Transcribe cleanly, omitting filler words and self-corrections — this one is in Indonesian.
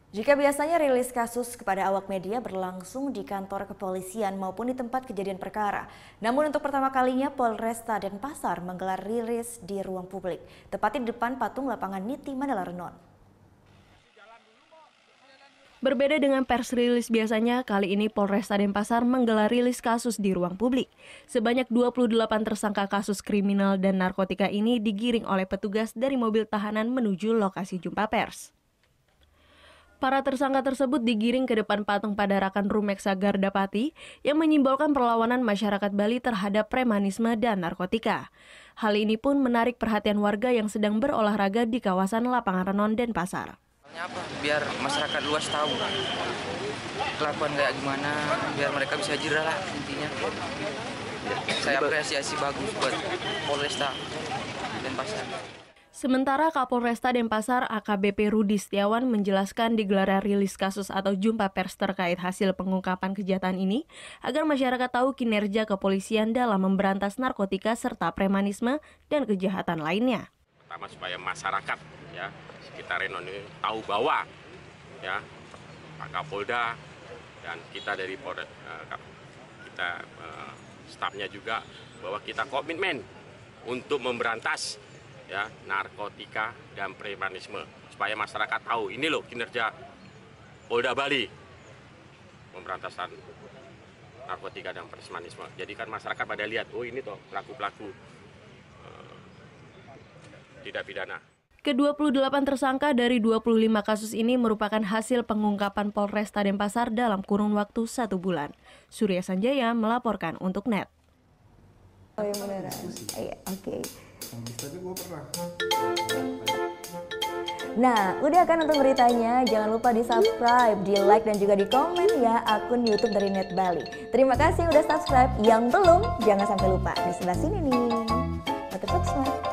Jika biasanya rilis kasus kepada awak media berlangsung di kantor kepolisian maupun di tempat kejadian perkara. Namun untuk pertama kalinya Polresta Denpasar menggelar rilis di ruang publik, tepatnya di depan patung lapangan Niti Mandala Renon. Berbeda dengan pers rilis biasanya, kali ini Polresta Denpasar menggelar rilis kasus di ruang publik. Sebanyak 28 tersangka kasus kriminal dan narkotika ini digiring oleh petugas dari mobil tahanan menuju lokasi jumpa pers. Para tersangka tersebut digiring ke depan patung Padarakan Rumeksa Gardapati yang menyimbolkan perlawanan masyarakat Bali terhadap premanisme dan narkotika. Hal ini pun menarik perhatian warga yang sedang berolahraga di kawasan Lapangan Renon, Denpasar. Apa? Biar masyarakat luas tahu kelakuan kayak gimana, biar mereka bisa jerah lah intinya. Saya apresiasi bagus buat Polresta Denpasar. Sementara Kapolresta Denpasar AKBP Rudi Setiawan menjelaskan digelar rilis kasus atau jumpa pers terkait hasil pengungkapan kejahatan ini agar masyarakat tahu kinerja kepolisian dalam memberantas narkotika serta premanisme dan kejahatan lainnya. Pertama supaya masyarakat ya sekitar Renon ini tahu bahwa ya Pak Kapolda dan kita dari Polda, stafnya juga bahwa kita komitmen untuk memberantas ya narkotika dan premanisme supaya masyarakat tahu ini loh kinerja Polda Bali pemberantasan narkotika dan premanisme. Jadi kan masyarakat pada lihat oh ini toh pelaku-pelaku tidak pidana. Ke-28 tersangka dari 25 kasus ini merupakan hasil pengungkapan Polresta Denpasar dalam kurun waktu 1 bulan. Surya Sanjaya melaporkan untuk NET. Oh iya beneran. Iya, oke. Nah, udah kan untuk beritanya? Jangan lupa di-subscribe, di-like, dan juga di-komen ya akun YouTube dari Net Bali. Terima kasih udah subscribe. Yang belum, jangan sampai lupa. Di sebelah sini nih. Notif subscribe.